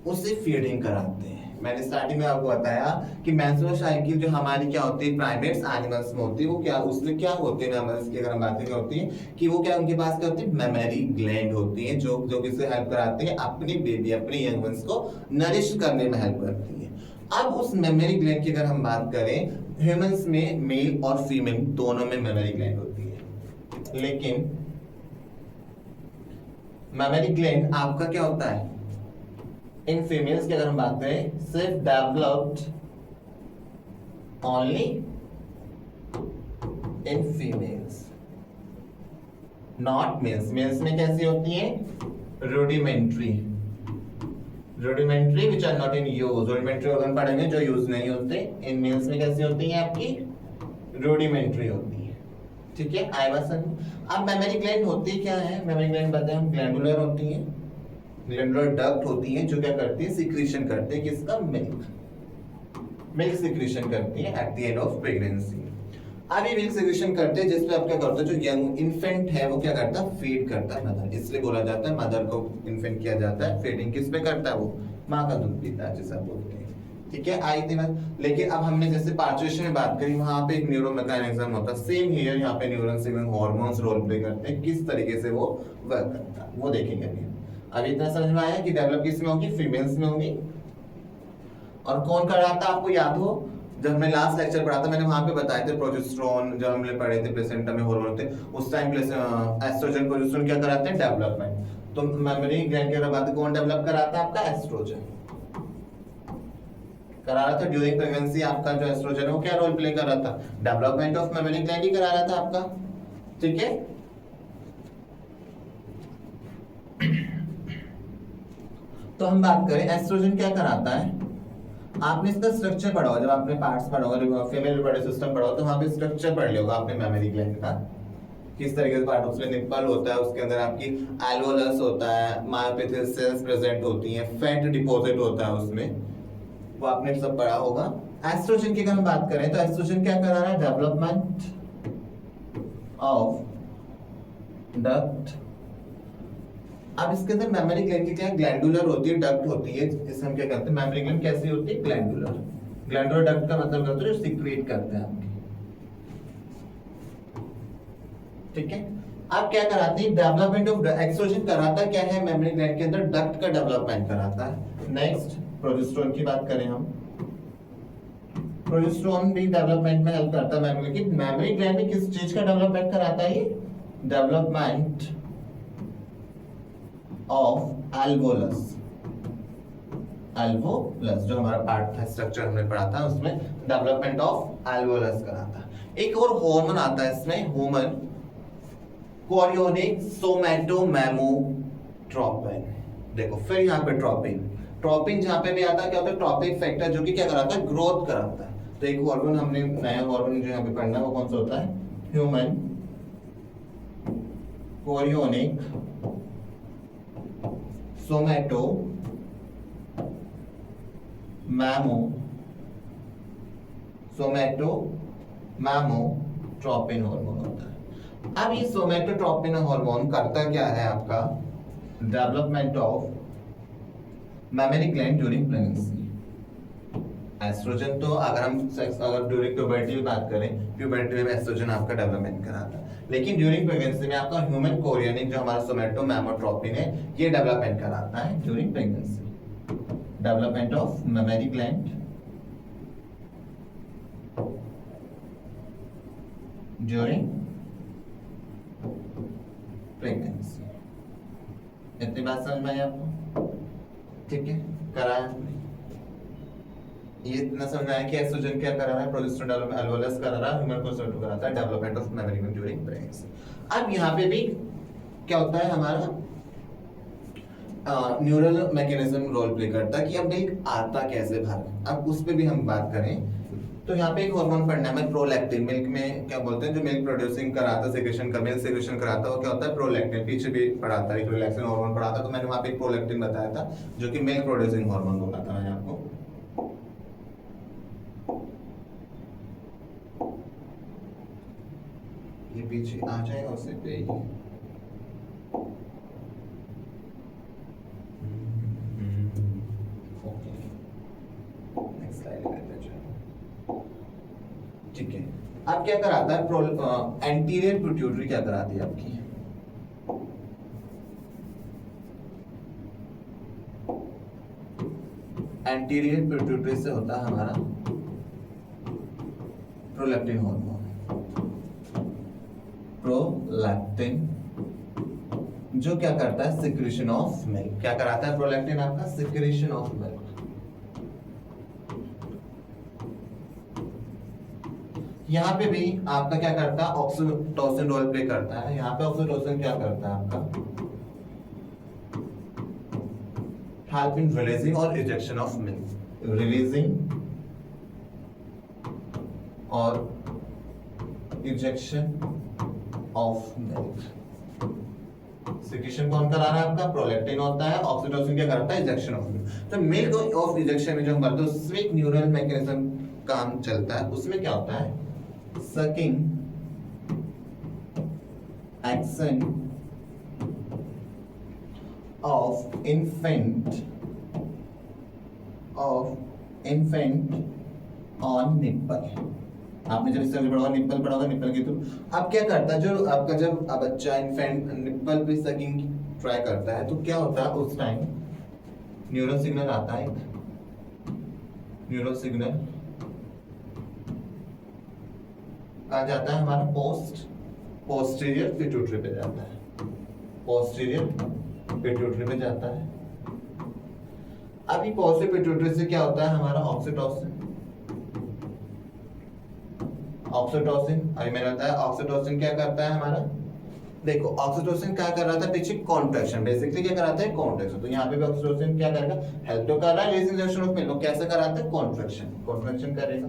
उसे फीडिंग कराते हैं। मैंने स्टार्टिंग में आपको बताया कि मेंस्ट्रुअल साइकिल जो हमारी क्या होती है प्राइमेट्स एनिमल्स में होती है, वो क्या, उसमें क्या होते हैं मैमल्स की अगर हम बात करें होती है कि वो क्या, उनके पास क्या होती है, मेमोरी ग्लैंड होती है, जो जो किससे हेल्प कराते हैं, अपनी बेबी, अपने यंग वंस को नरिश करने में हेल्प करती है। अब उस मेमोरी ग्लैंड की अगर हम बात करें, ह्यूमंस में मेल और फीमेल दोनों में मेमोरी ग्लैंड होती है, लेकिन मेमोरी ग्लैंड आपका क्या होता है, इन फीमेल्स की अगर हम बात करें, सिर्फ developed only in females, not males. Males में कैसी होती है, rudimentary, rudimentary which are not in use, rudimentary organ पढ़ेंगे जो यूज नहीं होते। इन मेल्स में कैसी होती है आपकी, रूडिमेंट्री होती है। ठीक है, आई वाज। अब मेमोरी ग्लैंड होती क्या है, मेमोरी ग्लैंड बताएं हम, ग्लैंडुलर होती है, ग्लैंडुलर डक्ट होती है, जो क्या करती है, सिक्रीशन करते हैं किसका, मिल्क, मिल्क सिक्रीशन करती है at the end of pregnancy. अब ये मिल्क सिक्रीशन करते हैं, जिसपे आप क्या करते हो, जो यंग इन्फेंट है वो क्या करता है, फीड करता है मदर, इसलिए बोला जाता है मदर को इन्फेंट किया जाता है, फीडिंग किस पे करता है, वो माँ का दूध पीता है जैसा बोलते हैं। ठीक है, आई थी बात। लेकिन अब हमने जैसे पार्चुरेशन में बात करी, वहां पे एक न्यूरो मैकेनिज्म होता है, सेम हियर, यहाँ पे न्यूरॉन से हार्मोन्स रोल प्ले करते हैं, किस तरीके से वो वर्क करता है वो देखेंगे अभी इतना समझ में आया कि डेवलप किस में होगी, फीमेल्स में होगी। और कौन कराता आपको याद हो, जब मैं लास्ट लेक्चर पढ़ा था मैंने वहां पे बताए थे प्रोजेस्टेरोन, जब हमने पढ़े थे प्लेसेंटा में हार्मोन थे, उस टाइम एस्ट्रोजन प्रोजेस्टेरोन क्या कराते हैं, डेवलपमेंट। तो मेमोरी ग्लैंड की बात, कौन डेवलप कराता है आपका, एस्ट्रोजन करा रहा था ड्यूरिंग प्रेगनेंसी। आपका जो एस्ट्रोजन है वो क्या रोल प्ले कर रहा था, डेवलपमेंट ऑफ मेमोरी ग्लैंड ही करा रहा था आपका। ठीक है, तो हम बात करें एस्ट्रोजन क्या कराता है, आपने इसका स्ट्रक्चर पढ़ा होगा, जब आपने पार्ट्स पढ़ा होगा, फीमेल रिप्रोडक्टिव सिस्टम पढ़ा होगा, तो वहां पे स्ट्रक्चर पढ़ लिया होगा आपने मेमोरी ग्लैंड का, किस तरीके से पार्ट, उसमें निप्पल होता है, उसके अंदर आपकी एल्वोलस होता है, मायोपेथियल सेल्स प्रेजेंट होती हैं, फैट डिपॉजिट होता है उसमें, वो आपने सब पढ़ा होगा। एस्ट्रोजन की अगर हम बात करें तो एस्ट्रोजन क्या करा रहा है, डेवलपमेंट ऑफ डक्ट। अब इसके अंदर मेमोरी ग्लैंड की क्या ग्लैंडुलर होती है, डक्ट होती है, इसे हम क्या कहते हैं, मेमोरी ग्लैंड कैसी होती है, ग्लैंडुलर। ग्लैंडुलर डक्ट का मतलब होता है जो सिक्रीट करते हैं आपके। ठीक है, आप क्या कराते हैं, डेवलपमेंट ऑफ एस्ट्रोजन कराता क्या है, मेमोरी ग्लैंड के अंदर डक्ट का डेवलपमेंट कराता है। नेक्स्ट प्रोजेस्टेरोन की बात करें हम, प्रोजेस्टेरोन भी डेवलपमेंट में हेल्प करता है मेमोरी की। मेमोरी ग्लैंड में किस चीज का डेवलपमेंट कराता है, डेवलपमेंट ऑफ एल्वोलस, एल्वोलस जो हमारा पार्ट था, स्ट्रक्चर हमने पढ़ा था, उसमें डेवलपमेंट ऑफ एल्वोलस कराता। एक और हार्मोन आता है इसमें, ह्यूमन कोरियोनिक सोमैटोमेमोट्रोपिन। देखो फिर यहाँ पे ट्रोपिन, ट्रोपिन जहाँ पे भी आता है क्या होता है, ट्रोपिक फैक्टर जो कि क्या कराता है, ग्रोथ कराता है। तो एक हार्मोन हमने नया हार्मोन जो यहाँ पे पढ़ना है वो कौन सा होता है, ह्यूमन कोरियोनिक सोमैटोमेमोट्रोपिन हार्मोन होता है। अब ये सोमेटोट्रोपिन हार्मोन करता क्या है आपका, development of mammary gland during pregnancy. Estrogen तो अगर ड्यूरिंग प्यूबर्टी में बात करें, प्यूबर्टी में एस्ट्रोजन आपका डेवलपमेंट कराता है, लेकिन ड्यूरिंग प्रेगनेंसी में आपका ह्यूमन कोरियोनिक जो हमारा सोमेटोमेमोट्रोपिन है ये डेवलपमेंट कराता है during pregnancy. Development of mammary gland during pregnancy. इतनी बात समझ में आई आपको? ठीक है, कराया ये इतना समझ में आया कि एस्ट्रोजन क्या करा रहा है, प्रोजेस्टेरोन डेवलपमेंट एल्वोलस करा रहा है, ह्यूमन कोरियोनिक कराता है development of mammary gland during pregnancy. अब यहाँ पे भी क्या होता है हमारा न्यूरल मैकेनिज्म रोल प्ले करता है कि अब मिल्क आता कैसे बाहर। अब उस पर भी हम बात करें तो यहाँ पे एक हार्मोन पढ़ना है, प्रोलैक्टिन। मिल्क में क्या बोलते हैं, जो मिल्क प्रोड्यूसिंग कराता है, सेक्रेशन का मिल्क सेक्रेशन कराता है, वो क्या होता है, प्रोलैक्टिन। पीछे भी पढ़ाता है, रिलैक्सिन हार्मोन पढ़ाता, तो मैंने वहाँ पे एक प्रोलैक्टिन बताया था जो कि मिल्क प्रोड्यूसिंग हार्मोन बोला था मैंने आपको। ये पीछे आ जाएगा उसे पे ही। ठीक है, अब क्या कराता है, एंटीरियर पिट्यूटरी क्या कराती है आपकी, एंटीरियर पिट्यूटरी से होता है हमारा प्रोलैक्टिन हार्मोन। प्रोलैक्टिन जो क्या करता है, सिक्रीशन ऑफ मिल्क। क्या कराता है प्रोलैक्टिन आपका, सिक्रीशन ऑफ मिल्क। यहाँ पे भी आपका क्या करता है, ऑक्सीटोसिन रोल प्ले करता है। यहाँ पे ऑक्सीटोसिन क्या करता है आपका, हेल्प इन रिलीजिंग और इजेक्शन ऑफ मिल्क, रिलीजिंग और इजेक्शन ऑफ मिल्क। सिक्रीशन कौन करा रहा है आपका, प्रोलैक्टिन होता है। ऑक्सीटोसिन क्या करता है, इजेक्शन ऑफ मिल्क। तो मिल्क ऑफ इजेक्शन में जो हम करते हैं उसमें एक न्यूरल मैकेनिज्म काम चलता है। उसमें क्या होता है, sucking action of infant on nipple। आपने जब इससे पढ़ा होगा निप्पल की, तो अब क्या करता है, जो आपका जब बच्चा इन्फेंट निप्पल पे सकिंग ट्राई करता है तो क्या होता है, उस टाइम न्यूरल सिग्नल आता है, न्यूरल सिग्नल आ जाता है हमारा पोस्टीरियर पिट्यूटरी पे जाता है, पोस्टीरियर पिट्यूटरी पे जाता है। अभी पोस्टीरियर पिट्यूटरी से क्या होता है हमारा, ऑक्सीटोसिन अभी मैंने बताया ऑक्सीटोसिन क्या करता है हमारा, देखो ऑक्सीटोसिन क्या कर रहा था पीछे, कॉन्ट्रैक्शन। बेसिकली क्या कराता है, कॉन्ट्रैक्शन। तो यहाँ पे भी ऑक्सीटोसिन क्या करेगा, हेल्प तो कर रहा है, रिलीजिंग इंजेक्शन ऑफ मिल्क। कैसे कराता है, कॉन्ट्रैक्शन करेगा।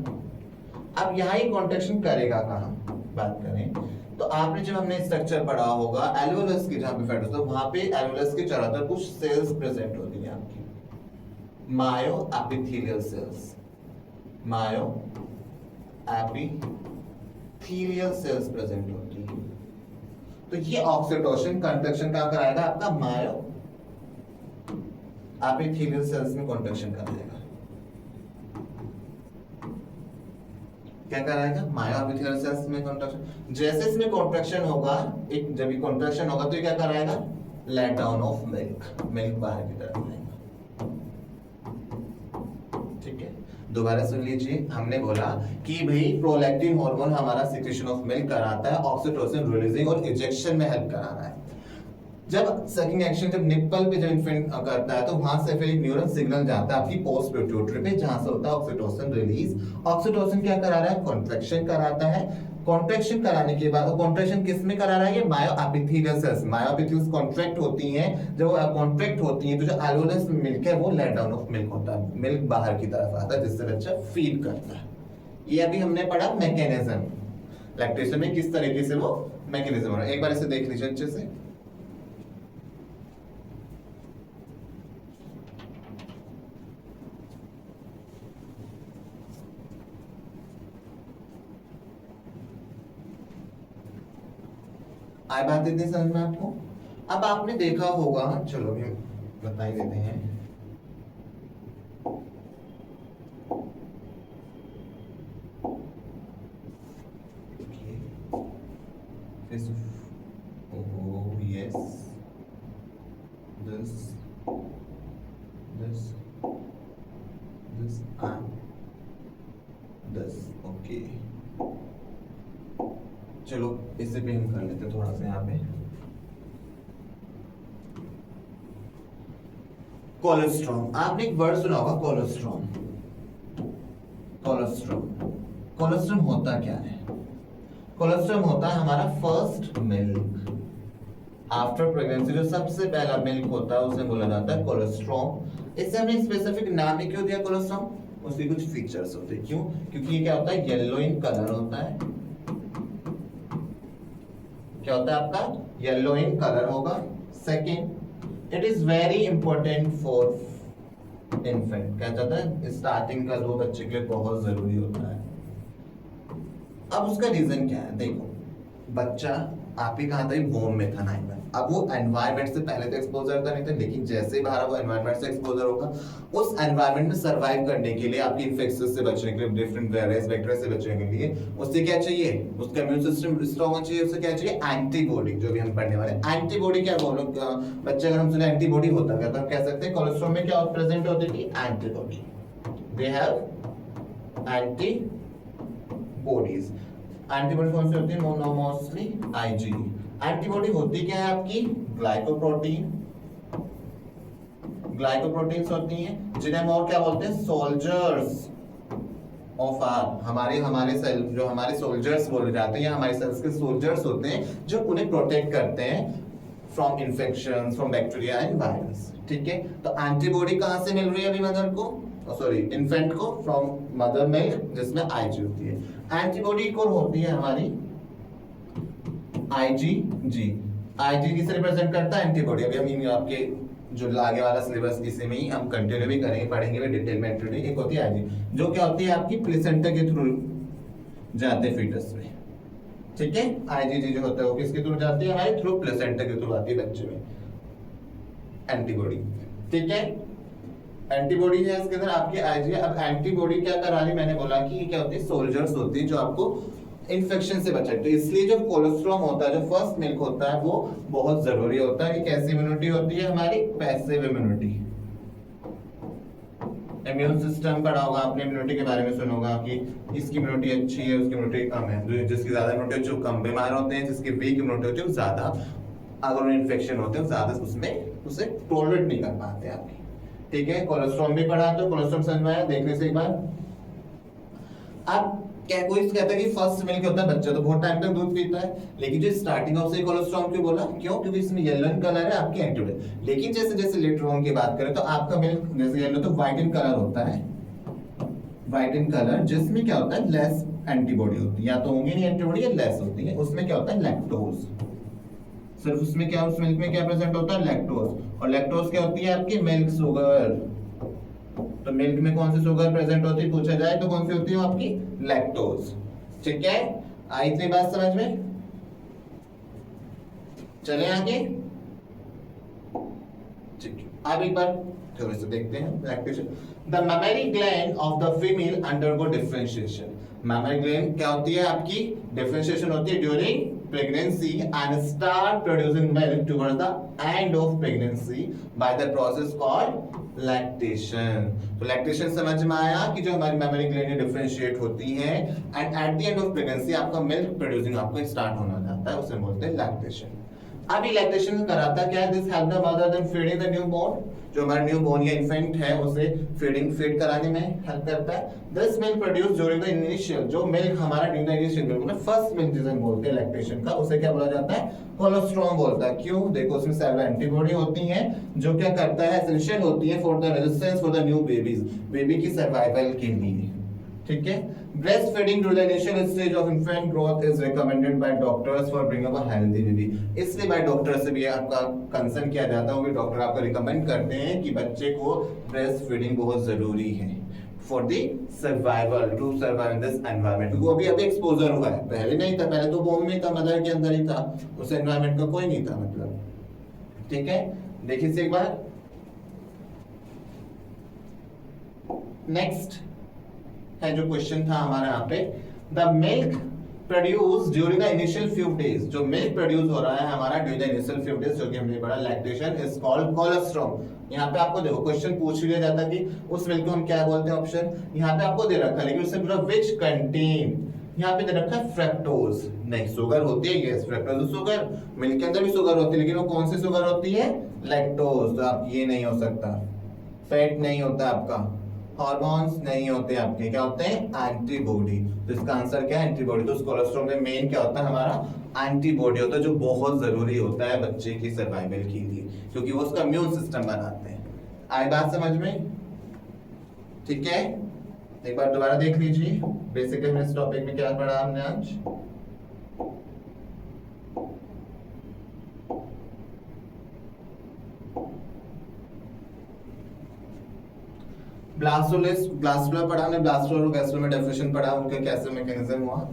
अब यहाँ ही कॉन्ट्रैक्शन करेगा कहाँ, बात करें तो आपने जब हमने स्ट्रक्चर पढ़ा होगा एल्वेओलस के, जहाँ पे फेटस, तो वहां पे एल्वेओलस के चारों तरफ कुछ सेल्स प्रेजेंट होती हैं आपकी, मायो एपिथेलियल सेल्स, मायो एपिथेलियल सेल्स प्रेजेंट होती है। तो ये ऑक्सीटोसिन कॉन्ट्रैक्शन कहाँ कराएगा आपका, मायो एपिथेलियल सेल्स में कॉन्ट्रैक्शन कराएगा। क्या कराएगा, मायो एपिथेलियल सेल्स में कॉन्ट्रैक्शन। जैसे इसमें कॉन्ट्रैक्शन होगा, एक जब भी कॉन्ट्रैक्शन होगा तो ये क्या कराएगा, लेट डाउन ऑफ मिल्क बाहर की तरफ आएगा। ठीक है, दोबारा सुन लीजिए, हमने बोला कि भाई प्रोलैक्टिन हार्मोन हमारा सिक्रीशन ऑफ मिल्क कराता है, ऑक्सीटोसिन रिलीजिंग और इजेक्शन में हेल्प करा रहा है। जब सकिंग एक्शन जब निप्पल पे जब इन्फेंट करता है तो वहां से फिर एक न्यूरल सिग्नल जाता है आपकी पोस्ट पिट्यूटरी पे, जहां से होता है ऑक्सीटोसिन रिलीज। ऑक्सीटोसिन क्या करा रहा है, कॉन्ट्रैक्शन कराता है। कॉन्ट्रैक्शन कराने के बाद, कॉन्ट्रैक्शन किस में करा रहा है, ये मायो एपिथेलियल सेल्स, मायो एपिथेलियल कॉन्ट्रैक्ट होती हैं। जब वो कॉन्ट्रैक्ट होती हैं तो जो एल्वेओलस में मिल्क है वो लेट डाउन ऑफ मिल्क होता है, मिल्क बाहर की तरफ आता है जिससे बच्चा फीड करता है। ये अभी हमने पढ़ा मैकेनिज्म, लैक्टेशन में किस तरीके से वो मैकेनिज्म हो रहा है। एक बार इसे देख लीजिए अच्छे से। आई बात इतनी समझ में आपको? अब आपने देखा होगा, चलो अभी बता ही देते हैं। Oh yes, this and this, okay। चलो इसे भी हम कर लेते हैं थोड़ा सा यहाँ पे। कोलेस्ट्रॉम, आपने एक वर्ड सुना होगा कोलेस्ट्रॉम। कोलेस्ट्रॉम होता क्या है? कोलेस्ट्रॉम होता है हमारा फर्स्ट मिल्क आफ्टर प्रेगनेंसी। जो सबसे पहला मिल्क होता है उसे बोला जाता है कोलेस्ट्रॉम। इससे हमने स्पेसिफिक नाम ही क्यों दिया कोलेस्ट्रॉम? उसके कुछ फीचर्स होते हैं। क्यों? क्योंकि ये क्या होता है, येलो इन कलर होता है। क्या होता है आपका? येलो इन कलर होगा। Second, it is very important for infant. क्या चाहता है, स्टार्टिंग का दो बच्चे के लिए बहुत जरूरी होता है। अब उसका रीजन क्या है? देखो, बच्चा आपके कहा था वोम में था 9 मंथ। अब वो एनवायरनमेंट से पहले तो एक्सपोजर था नहीं था, लेकिन जैसे ही बाहर वो एनवायरनमेंट से एक्सपोजर होगा, उस एनवायरनमेंट में सरवाइव करने के लिए, आपकी इन्फेक्शन से बचने के लिए, डिफरेंट वायरस बैक्टीरिया से बचने के लिए उससे क्या चाहिए? उसका इम्यून सिस्टम स्ट्रांग होना चाहिए। उससे क्या चाहिए? एंटीबॉडी, जो भी हम पढ़ने वाले हैं। एंटीबॉडी क्या बोलो बच्चे, अगर हम सुने एंटीबॉडी होता क्या, तो हम कह सकते हैं कोलेस्ट्रॉल में क्या प्रेजेंट होती थी? Antibody. They have antibodies. Antibody कौन सी होती है? Mostly IG. एंटीबॉडी होती क्या है आपकी? ग्लाइकोप्रोटीन्स होती हैं, जिन्हें हम और क्या बोलते हैं? Soldiers of our. हमारे सेल, जो हमारे सोल्जर्स बोले जाते हैं, या हमारे सेल्स के सोल्जर्स होते हैं, जो उन्हें प्रोटेक्ट करते हैं from infection, from bacteria and virus. ठीक है, तो एंटीबॉडी कहां से मिल रही है अभी मदर को, सॉरी इन्फेंट को? फ्रॉम मदर मिल्क, जिसमें आईजी होती है। एंटीबॉडी कौन होती है हमारी? आईजीजी। आईजी किसे रिप्रेजेंट करता है? एंटीबॉडी। अभी हम आपके जो आगे वाला सिलेबस इसी में ही हम कंटिन्यू भी करेंगे, पढ़ेंगे भी डिटेल में। एक होती है आईजी, जो क्या होती है आपकी प्लेसेंटा के थ्रू जाते हैं फीटस में। ठीक है, आईजीजी जो होता है वो किसके थ्रू जाती है? हमारे थ्रू प्लेसेंटा के थ्रू आती है बच्चे में एंटीबॉडी। ठीक है, एंटीबॉडी है इसके अंदर आपकी आईजी। अब एंटीबॉडी क्या करा रही? मैंने बोला कि ये क्या होती है? सोल्जर्स होती है जो आपको इन्फेक्शन से बचाए। तो इसलिए जो कोलेस्ट्रॉल होता है, जो फर्स्ट मिल्क होता है, वो बहुत जरूरी होता है। कैसी इम्यूनिटी होती है हमारी? Passive immunity. इम्यून सिस्टम पढ़ा होगा आपने, इम्यूनिटी के बारे में सुना होगा कि इसकी इम्यूनिटी अच्छी है, उसकी इम्यूनिटी कम है। जिसकी ज्यादा इम्यूनिटी होती है वो कम बीमार होते हैं, जिसकी वीक इम्यूनिटी होती है वो ज्यादा, अगर उन्हें इन्फेक्शन होते हैं ज्यादा उसमें उसे टॉलरेट नहीं कर पाते आपकी। ठीक है, कोलेस्ट्रॉल भी पढ़ा, तो कोलेस्ट्रॉल समझ में आया देखने से एक बार। अब क्या कोई कहता है कि फर्स्ट मिल्क होता है, बच्चा तो बहुत टाइम तक दूध पीता है, लेकिन जो स्टार्टिंग ऑफ से कोलेस्ट्रॉल क्यों बोला? क्यों? क्योंकि इसमें येलो इन कलर है आपकी एंटीबॉडी। लेकिन जैसे जैसे लेटर ऑन की बात करें तो आपका मिल्क जैसे येलो तो व्हाइट इन कलर होता है, व्हाइट इन कलर, जिसमें क्या होता है? लेस एंटीबॉडी होती है, या तो होंगी नहीं एंटीबॉडी या लेस होती है। उसमें क्या होता है? लैक्टोज। सिर्फ उसमें क्या, उस मिल्क में क्या प्रेजेंट होता है? लैक्टोज। और लैक्टोज क्या होती है आपकी? Milk sugar. तो मिल्क में कौन सी शुगर प्रेजेंट होती है पूछा जाए तो कौन सी होती है आपकी? लैक्टोज। ठीक है, आई इतनी बात समझ में? चले आगे। ठीक है, अब एक बार थोड़े से देखते हैं lactation. The mammary gland of the female undergo differentiation. Mammary gland क्या होती है आपकी? डिफरेंशिएशन होती है during pregnancy and start producing milk towards the end of pregnancy by the process called lactation। तो lactation समझ में आया कि जो हमारी मेमोरी ग्लैंड डिफरेंशिएट होती है and at the end of pregnancy आपका मिल्क प्रोड्यूसिंग आपको स्टार्ट होना जाता है, उसे बोलते हैं लैक्टेशन। अब ये लैक्टेशन कराता क्या है? This help the mother in feeding the newborn. जो हमारा न्यूबॉर्न या इन्फेंट है उसे फीड कराने में हेल्प करता है। This milk produce during the initial, जो मिल्क हमारा ड्यूरिंग द इनिशियल मिल्क ना, फर्स्ट मिल्क जिसे बोलते हैं लैक्टेशन का, उसे क्या बोला जाता है? कोलेस्ट्रॉल बोलता है। क्यों? देखो उसमें सेवरल एंटीबॉडी होती हैं जो क्या करता है? एसेंशियल होती है for the resistance for the new babies, baby की सर्वाइवल के लिए। ठीक है, breast feeding during the initial stage of infant growth is recommended by doctors for bringing up a healthy baby। इसलिए by डॉक्टर से भी आपका कंसर्न किया जाता है, वो भी डॉक्टर आपको रिकमेंड करते हैं कि बच्चे को ब्रेस्ट फीडिंग बहुत जरूरी है for the survival, to survive in this environment. क्योंकि अभी अभी एक्सपोजर हुआ है, पहले नहीं था, पहले तो बॉम्ब में था, मदर के अंदर ही था, उस एनवायरनमेंट का कोई नहीं था मतलब। ठीक है, देखिए इसे एक बार। नेक्स्ट है जो क्वेश्चन था हमारा यहाँ पे, the milk produce during the initial few days, जो मिल्क प्रोड्यूस हो रहा है हमारा during the initial few days, जो कि हमने पढ़ा लैक्टेशन, इज कॉल्ड कोलेस्ट्रॉम। यहाँ पे आपको देखो क्वेश्चन पूछ लिया जाता कि उस मिल्क को हम क्या बोलते हैं, ऑप्शन यहाँ पे आपको दे रखा है, लेकिन उससे पूरा विच कंटेन, यहाँ पे दे रखा है फ्रक्टोज। नहीं, शुगर होती है, यस फ्रक्टोज शुगर, मिल्क के अंदर भी शुगर होती है, लेकिन वो कौन सी शुगर होती है, लैक्टोज। तो आप ये नहीं हो सकता, फैट नहीं होता आपका, हार्मोन्स नहीं होते आपके, क्या होते हैं, एंटीबॉडी। तो इसका आंसर क्या है, एंटीबॉडी। तो उस कोलेस्ट्रॉल में मेन क्या होता है हमारा, एंटीबॉडी होता है, जो बहुत जरूरी होता है बच्चे की सर्वाइवल के लिए, क्योंकि वो उसका इम्यून सिस्टम बनाते हैं। आई बात समझ में? ठीक है, एक बार दोबारा देख लीजिए। बेसिकली हमने इस टॉपिक में क्या पढ़ा हमने आज, ब्लास्टुला पढ़ा हमने, ब्लास्टुला और गैस्ट्रो में डेफिनेशन पढ़ा, उनका कैसे मैकेनिज्म हुआ।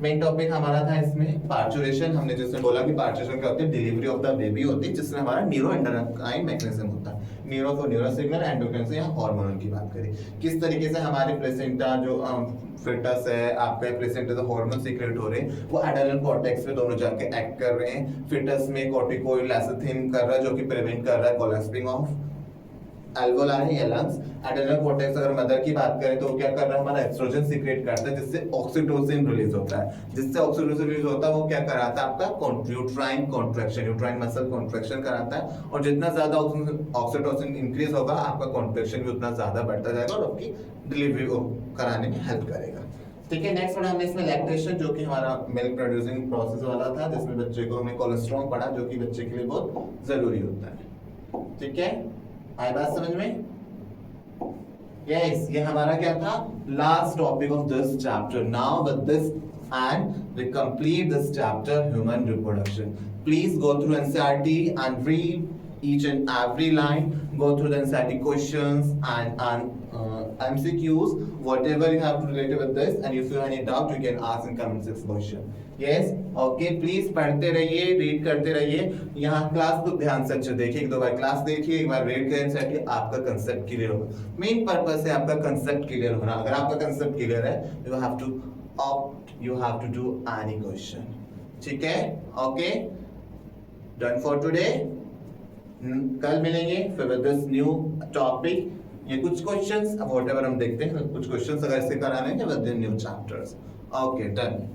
मेन टॉपिक हमारा था इसमें पार्चुरेशन। हमने जैसे बोला कि पार्चुरेशन क्या होती है, डिलीवरी ऑफ द बेबी होती है, जिसमें हमारा न्यूरो एंडोक्राइन मैकेनिज्म होता है, neuro for neuro signal, endocrine से यहाँ हार्मोन की बात करें, किस तरीके से हमारे प्लेसेंटा जो फिटस है आपका, प्लेसेंटा से हार्मोन सीक्रेट हो रहे हैं, वो एड्रेनल कॉर्टेक्स में दोनों जाके एक्ट कर रहे हैं। फिटस में कॉर्टिकोइड लैसिथिन कर रहा है, जो कि प्रिवेंट कर रहा है कोलैप्सिंग ऑफ एल्वोलाई या लंग्स। एड्रेनल कॉर्टेक्स अगर मदर की बात करें तो क्या कर रहा है, हमारा एस्ट्रोजन सीक्रेट करता है, जिससे ऑक्सीटोसिन रिलीज होता है, जिससे ऑक्सीटोसिन रिलीज होता है वो क्या कराता है, आपका uterine contraction, uterine muscle contraction कराता है, और जितना ज्यादा ऑक्सीटोसिन इंक्रीज होगा आपका कॉन्ट्रैक्शन भी उतना ज्यादा बढ़ता जाएगा और आपकी डिलीवरी कराने में हेल्प करेगा। ठीक है, नेक्स्ट पढ़ा हमने इसमें लैक्टेशन, जो कि हमारा मिल्क प्रोड्यूसिंग प्रोसेस वाला था, जिसमें बच्चे को हमें कोलेस्ट्रॉल पढ़ा, जो कि बच्चे के लिए बहुत जरूरी होता है। ठीक है, आई बात समझ में? यस, ये हमारा क्या था, last topic of this chapter. Now with this and we complete this chapter, human reproduction. Please go through NCERT and read each and every line, go through the NCERT questions and MCQs, whatever you have related with this, and if you have any doubt you can ask in comment section. Yes, okay, please पढ़ते रहिए, read करते रहिए। यहाँ class को ध्यान से अच्छे देखिए, एक दो बार क्लास देखिए, एक बार रीड करें, NCERT आपका कंसेप्ट क्लियर होगा। मेन पर्पस है आपका कंसेप्ट क्लियर होना। अगर आपका कंसेप्ट क्लियर है, you have to opt, you have to do any question. ठीक है, ओके, डन फॉर टुडे। कल मिलेंगे फिर विद दिस न्यू टॉपिक। ये कुछ क्वेश्चंस, अब व्हाटएवर हम देखते हैं, कुछ क्वेश्चंस अगर ऐसे कराने हैं with the new chapters. Okay, done.